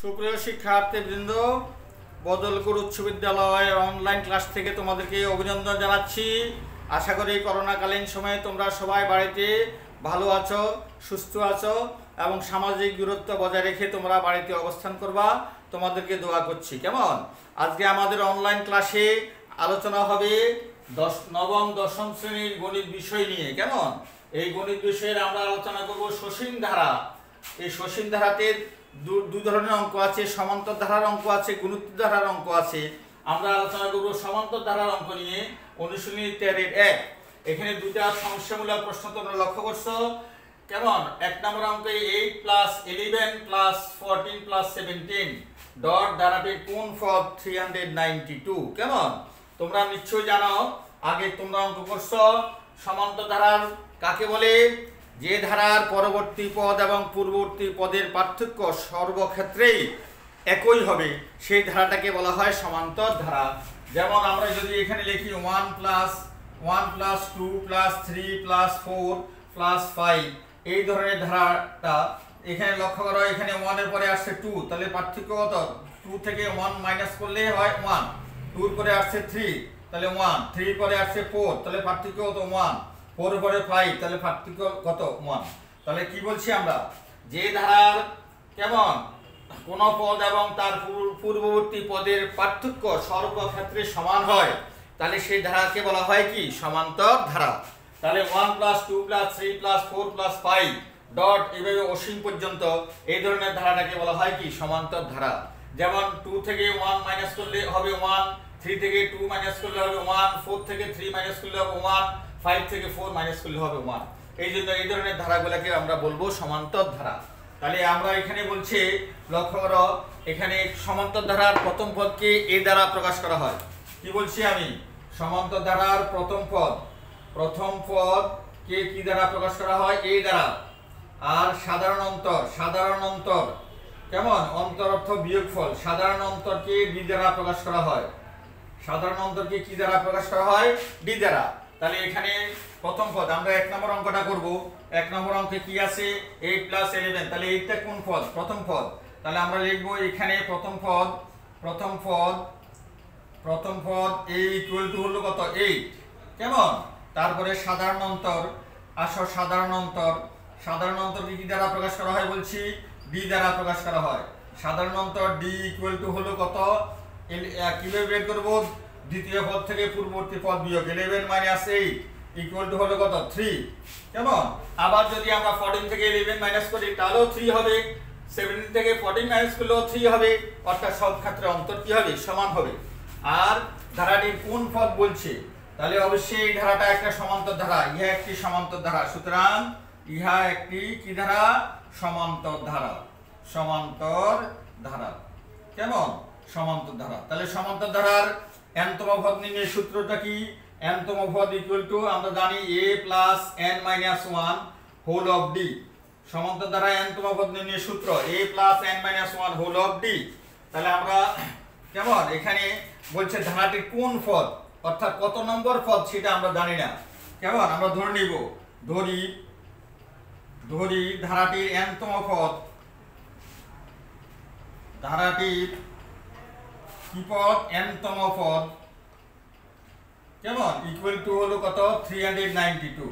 সুপ্রিয় শিক্ষার্থীবৃন্দ, বদলপুর উচ্চ বিদ্যালয় অনলাইন ক্লাস থেকে তোমাদেরকে অভিনন্দন জানাচ্ছি। আশা করি করোনাকালীন সময়ে তোমরা সবাই বাড়িতে ভালো আছো, সুস্থ আছো এবং সামাজিক দূরত্ব বজায় রেখে তোমরা বাড়িতে অবস্থান করবা। তোমাদেরকে দোয়া করছি। কেমন? আজকে আমাদের অনলাইন ক্লাসে আলোচনা হবে নবম দশম শ্রেণীর গণিত বিষয় নিয়ে। কেমন? এই গণিত বিষয়ের আমরা আলোচনা করব সসীম ধারা। এই সসীম ধারাতে দুই ধরনের অঙ্ক আছে, সমান্তর ধারার অঙ্ক আছে, গুণোত্তর ধারার অঙ্ক আছে। আমরা আলোচনা করব সমান্তর ধারার অঙ্ক নিয়ে। অনুশীলনী 13-1 এখানে দুটা সমস্যামূলক প্রশ্ন তোমরা লক্ষ্য করছো। কেমন? এক নম্বর অঙ্কে 8 + 11 + 14 + 17 ডট ধারাটির কোন পদ 392। কেমন? তোমরা নিশ্চয়ই জানো, আগে তোমরা অঙ্ক করছো। সমান্তর ধারার কাকে বলে? যে ধারার পরবর্তী পদ এবং পূর্ববর্তী পদের পার্থক্য সর্বক্ষেত্রেই একই হবে, সেই ধারাটাকে বলা হয় সমান্তর ধারা। যেমন আমরা যদি এখানে লিখি 1 + 1 + 2 + 3 + 4 + 5, এই ধরনের ধারাটা এখানে লক্ষ্য করো। এখানে 1 এর পরে আসছে 2, তাহলে পার্থক্য কত? 2 থেকে 1 মাইনাস করলে হয় 1। 2 এর পরে আসছে 3, তাহলে 1। 3 এর পরে আসছে 4, তাহলে পার্থক্য কত? 1। 4 এর পরে 5, তাহলে পার্থক্য কত? 1। তাহলে কি বলছি আমরা? যে ধারার কেমন কোন পদ এবং তার পূর্ববর্তী পদের পার্থক্য সর্বক্ষেত্রে সমান হয়, তাহলে সেই ধারাকে বলা হয় কি? সমান্তর ধারা। তাহলে 1 + 2 + 3 + 4 + 5 ডট এভাবে অসীম পর্যন্ত এই ধরনের ধারাটাকে বলা হয় কি? সমান্তর ধারা। যেমন 2 থেকে 1 মাইনাস করলে হবে 1, 3 থেকে 2 মাইনাস করলে হবে 1, 4 থেকে 3 মাইনাস করলে হবে 1, 5 থেকে 4 মাইনাস করলে হবে 1। এই জন্য এই ধরনের ধারাগুলোকে আমরা বলবো সমান্তর ধারা। তাহলে আমরা এখানে বলছি, লক্ষ্য করো, এখানে সমান্তর ধারার প্রথম পদকে এ দ্বারা প্রকাশ করা হয়। কি বলছি আমি? সমান্তর ধারার প্রথম পদকে কি দ্বারা প্রকাশ করা হয়? এ দ্বারা। আর সাধারণ অন্তর কেমন? অন্তর অর্থ বিয়োগফল। সাধারণ অন্তরকে ডি দ্বারা প্রকাশ করা হয়। সাধারণ অন্তরকে কি দ্বারা প্রকাশ করা হয়? ডি দ্বারা। তাহলে এখানে প্রথম পদ আমরা 1 নম্বর অঙ্কটা করব। 1 নম্বর অঙ্কে কি আছে? 8 + 11, তাহলে এইটা কোন পদ? প্রথম পদ। তাহলে আমরা লিখব এখানে প্রথম পদ a = হলো কত? 8। কেমন? তারপরে সাধারণ অন্তর আসো। সাধারণ অন্তরকে কি দ্বারা প্রকাশ করা হয় বলছি? ডি দ্বারা প্রকাশ করা হয়। সাধারণ অন্তর d = হলো কত? কিভাবে বের করব? দ্বিতীয় পদ থেকে পূর্ববর্তী পদ বিয়োগ। 11 - 8 = হলো কত? 3। কেমন? আবার যদি আমরা 14 থেকে 11 মাইনাস করি তাহলেও 3 হবে। 17 থেকে 14 মাইনাস করলেও 3 হবে। অর্থাৎ সব ক্ষেত্রে অন্তর কি হবে? সমান হবে। আর ধারাটির কোন পদ বলছে, তাহলে অবশ্যই এই ধারাটা একটা সমান্তর ধারা। ইহা একটি সমান্তর ধারা। সুতরাং ইহা একটি কি ধারা? সমান্তর ধারা। কেমন? সমান্তর ধারা। তাহলে সমান্তর ধারার n তম পদ নির্ণয়ের সূত্রটা কি? n তম পদ = আমরা জানি a + n - 1 whole of d। সমান্তর ধারা n তম পদ নির্ণয়ের সূত্র a + n - 1 whole of d। তাহলে আমরা কেমন এখানে বলছে ধারাটির কোন পদ, অর্থাৎ কত নম্বর পদ সেটা আমরা জানি না। কেমন? আমরা ধরে নিব, ধরি ধারাটির n তম পদ, ধারাটির কি পদ? n তম পদ। কেমন? = হলো কত? 392।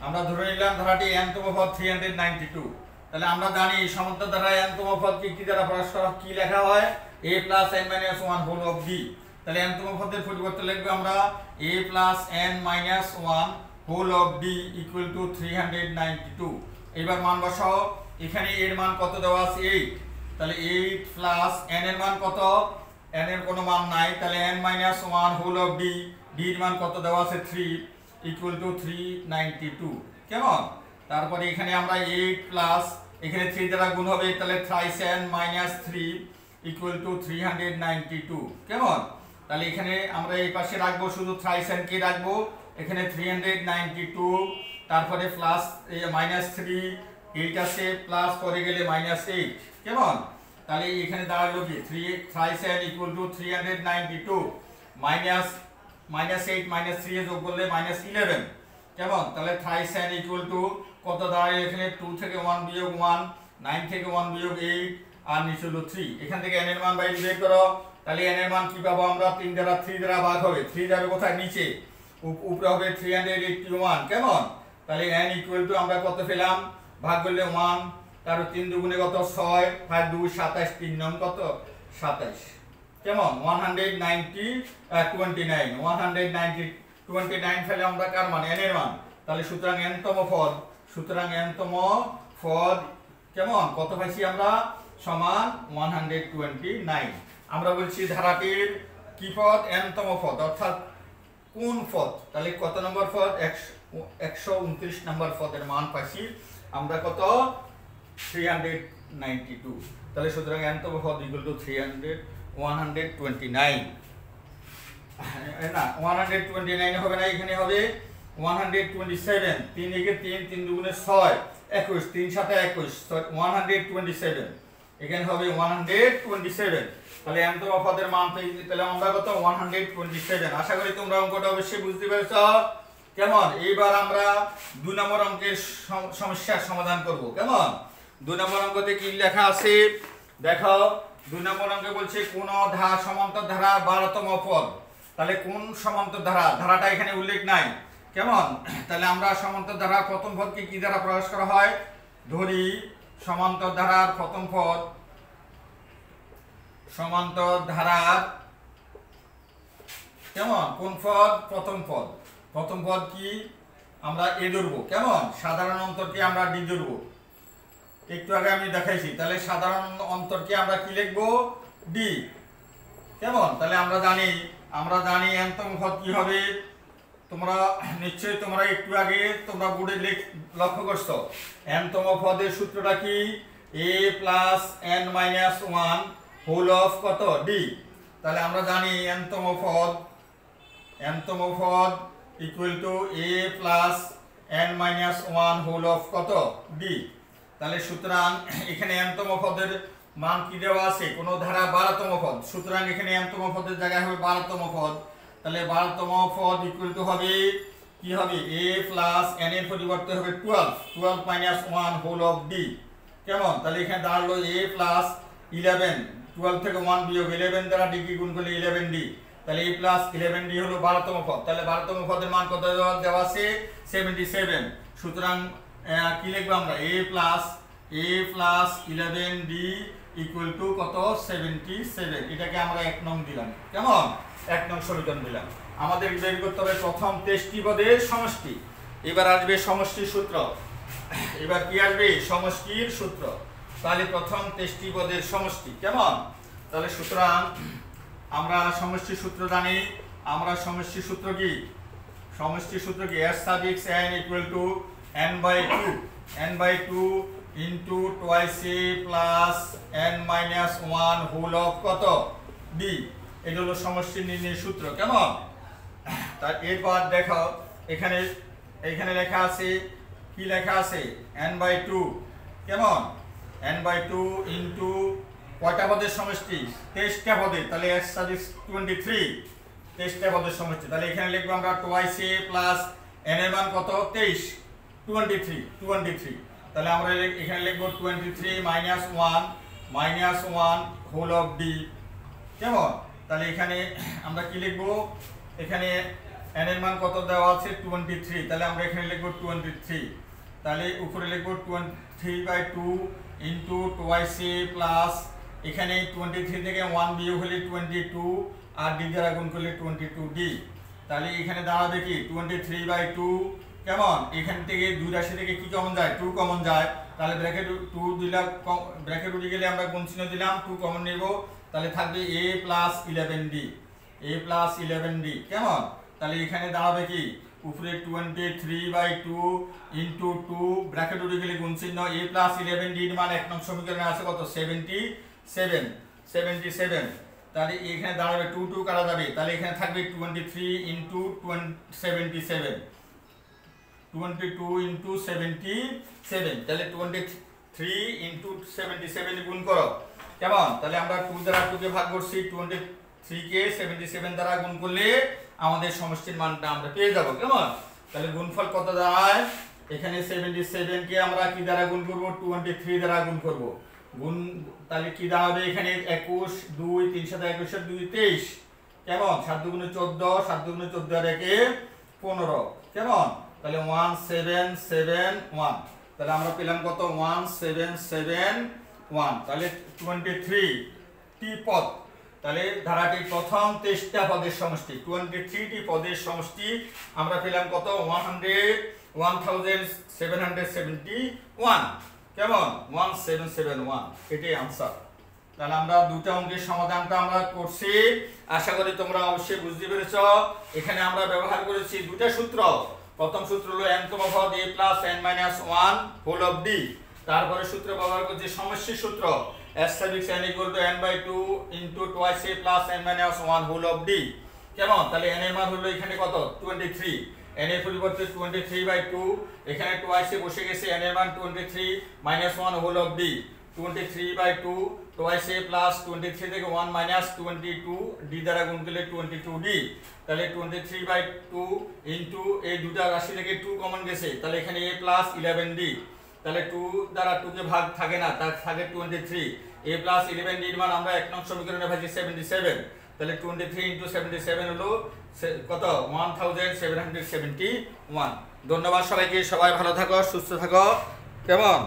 আমরা ধরে নিলাম ধারাটি n তম পদ 392। তাহলে আমরা জানি সমান্তর ধারায় n তম পদকে কি দ্বারা প্রকাশ করা? কি লেখা হয়? a + n - 1 whole of d। তাহলে n তম পদের পরিবর্তে লিখব আমরা a + n - 1 whole of d = 392। এবার মান বসাও। এখানে এর মান কত দেওয়া আছে? 8। তাহলে 8 + n এর মান কত? n এর কোনো মান নাই, তাহলে n - 1 whole of d, d এর মান কত দেওয়া আছে? 3 = 392। কেমন? তারপরে এখানে আমরা 8 প্লাস এখানে 3 দ্বারা গুণ হবে, তাহলে 3 - 3 = 392। কেমন? তাহলে এখানে আমরা এই পাশে রাখবো, শুধু 3 কে রাখবো। এখানে 392, তারপরে প্লাস -3, 8 আছে, প্লাস করে গেলে -8। কেমন? তাহলে এখানে দাঁড়ালো কি? 3 = 392 মাইনাস -8 - 3 যোগ করলে -11। কেমন? তাহলে 3 = কত দাঁড়ায়? এখানে 2 থেকে 1 বিয়োগ 1, 9 থেকে 1 বিয়োগ 8, আর নিচে হলো 3। এখান থেকে n এর মান বাইরে বের করো, তাহলে n এর মান কি পাবো আমরা? 3 দ্বারা 3 দ্বারা ভাগ হবে, 3 যাবে কোথায়? নিচে, উপরে হবে 381। কেমন? তাহলে n ইকুয়াল টু আমরা কত পেলাম? ভাগ করলে 1, তার 3 দুগুণে কত? 6, 5 2 27, 3 নং কত? 27। কেমন? 129 ফেলে আমরা কার মান? n এর মান। তাহলে সুতরাং n তম পদ, কেমন কত পাইছি আমরা? সমান 129। আমরা বলছি ধারাটির কি পদ? n তম পদ, অর্থাৎ কোন পদ? তাহলে কত নম্বর পদ? 129 নম্বর পদের মান পাইছি আমরা কত? 392। তাহলে সুতরাং n তম পদ ইকুয়াল টু 129। না 129 হবে না, এখানে হবে 127। 3 একে 3, 3 দুগুণে 6, 21, 3 7 21, 127। এখানে হবে 127। তাহলে n তম পদের মান পেলাম আমরা কত? 127। আশা করি তোমরা অঙ্কটা অবশ্যই বুঝতে পেরেছো। কেমন? এইবার আমরা 2 নম্বর অঙ্কের সমস্যার সমাধান করব। কেমন? 2 নম্বর অঙ্কতে কি লেখা আছে দেখো। 2 নম্বর অঙ্কে বলছে কোন সমান্তর ধারা 12তম পদ। তাহলে কোন সমান্তর ধারা? ধারাটা এখানে উল্লেখ নাই। কেমন? তাহলে আমরা সমান্তর ধারা প্রথম পদকে কি দ্বারা প্রকাশ করা হয়? ধরি সমান্তর ধারার প্রথম পদ, সমান্তর ধারার কেমন কোন পদ? প্রথম পদ। প্রথম পদ কি? আমরা এ ধরবো। কেমন? সাধারণ অন্তরকে আমরা ডি ধরবো, একটু আগে আমি দেখাইছি। তাহলে সাধারণ অন্তরকে আমরা কি লিখবো? ডি। কেমন? তাহলে আমরা জানি n তম পদ কি হবে? তোমরা নিশ্চয়ই একটু আগে তোমরা বোর্ডে লক্ষ্য করছো। n তম পদের সূত্রটা কি? a plus n minus 1 whole of কত? ডি। তাহলে আমরা জানি n তম পদ equal to a plus n minus 1 whole of কত? ডি। তাহলে সুতরাং এখানে n তম পদের মান কি দেওয়া আছে? কোন ধারা 12তম পদ, সুতরাং এখানে n তম পদের জায়গায় হবে 12তম পদ। তাহলে 12তম পদ ইকুয়াল টু হবে কি হবে? a প্লাস n এর পরিবর্তে হবে 12 মাইনাস 1 হোল অফ ডি। কেমন? তাহলে এখানে দাঁড়ালো a প্লাস 11, 12 থেকে 1 বিয়োগ 11 দ্বারা ডি কি গুণ করলে 11d। তাহলে a প্লাস 11d হলো 12তম পদ। তাহলে 12তম পদের মান কত দেওয়া আছে? 77। সুতরাং কি লিখবো আমরা? a plus 11d equal to কত? 77। এটাকে আমরা 1 নং দিলাম। কেমন? 1 নং সমীকরণ দিলাম। আমাদের বের করতে হবে প্রথম 23টি পদের সমষ্টি। এবার আসবে সমষ্টির সূত্র। এবার কি আসবে? সমষ্টির সূত্র। তাহলে প্রথম 23টি পদের সমষ্টি। কেমন? তাহলে সুতরাং আমরা সমষ্টির সূত্র জানি। আমরা সমষ্টির সূত্র কি? সমষ্টির সূত্র কি? s suffix n equal to n/2 into twice a plus n minus 1 whole of কত? d। এটা হলো সমষ্টি নির্ণয়ের সূত্র। কেমন? তার এরপর দেখো এখানে লেখা আছে কি? লেখা আছে n/2। কেমন? n/2 ইনটু কয়টা পদের সমষ্টি? 23টা পদের। তাহলে s সাফিক্স 23, 23টা পদের সমষ্টি। তাহলে এখানে লিখবো আমরা টুয়াইস a প্লাস n এর মান কত? 23। তাহলে আমরা এখানে লিখবো 23 মাইনাস 1 হোল অফ ডি। কেমন? তাহলে এখানে আমরা কি লিখবো? এখানে n এর মান কত দেওয়া আছে? 23। তাহলে আমরা এখানে লিখবো 23। তাহলে উপরে লিখবো 23/2 ইনটু টুয়াইস a প্লাস এখানে 23 থেকে 1 বিয়োগ হলে 22 আর ডি দ্বারা গুণ করলে 22d। তাহলে এখানে দাঁড়াবে কি? 23/2। কেমন? এখান থেকে 2 রাশি থেকে কি কমন যায়? 2 কমন যায়। তাহলে ব্র্যাকেট 2 দিলাম, ব্র্যাকেট উঠে গেলে আমরা গুণ চিহ্ন দিলাম, 2 কমন নেব। তাহলে থাকবে a প্লাস 11d। কেমন? তাহলে এখানে দাঁড়াবে কি? উপরে 23/2 ইনটু 2 ব্র্যাকেট উঠে গেলে গুণ চিহ্ন, a প্লাস 11d এর মান 1 নং সমীকরণে আছে কত? 77। তাহলে এখানে দাঁড়াবে 2 কাটা যাবে। তাহলে এখানে থাকবে 23 ইনটু 77, 22 ইনটু 77। তাহলে 23 ইনটু 77 গুণ করো। কেমন? তাহলে আমরা 2 দ্বারা 2 কে ভাগ করছি, 23 কে 77 দ্বারা গুণ করলে আমাদের সমষ্টির মানটা আমরা পেয়ে যাব। কেমন? তাহলে গুণফল কত দাঁড়ায়? এখানে 77 কে আমরা কি দ্বারা গুণ করব? 23 দ্বারা গুণ করব। গুণ তাহলে কি দাঁড়াবে এখানে 21 2 3 7 21 এর 2 23 কেমন 7 দুগুণে 14 7 দুগুণে 14 আর 1 15 কেমন তাহলে 1771 তাহলে আমরা পেলাম কত 1771 তাহলে 23 টি পদ তাহলে ধারাটির প্রথম 23টা পদের সমষ্টি 23 টি পদের সমষ্টি আমরা পেলাম কত 1771 কেমন 1771 এটাই आंसर তাহলে আমরা দুটো অঙ্কের সমাধানটা আমরা করছি আশা করি তোমরা অবশ্যই বুঝতে পেরেছো এখানে আমরা ব্যবহার করেছি দুটো সূত্র প্রথম সূত্র হলো n তম পদ a + n - 1 whole of d তারপরে সূত্র ব্যবহার করছি সমষ্টির সূত্র s suffix n = n/2 * twice a + n - 1 whole of d কেমন তাহলে n এর মান হলো এখানে কত 23 n এর পরিবর্তে 23/2 এখানে twice এ বসে গেছে n এর মান 23 - 1 whole of d 23/2 twice a plus 23 থেকে 1 minus 22 d দ্বারা গুণ করলে 22d তাহলে 23/2 into এই দুটো রাশি থেকে 2 কমন গেছে তাহলে এখানে a plus 11d তাহলে 2 দ্বারা 2 কে ভাগ থাকে না তার থাকে 23 a plus 11d এর মান আমরা এক নং সমীকরণে ভাজি 77 তাহলে 23 into 77 হলো কত 1771 ধন্যবাদ সবাইকে সবাই ভালো থাকো সুস্থ থাকো কেমন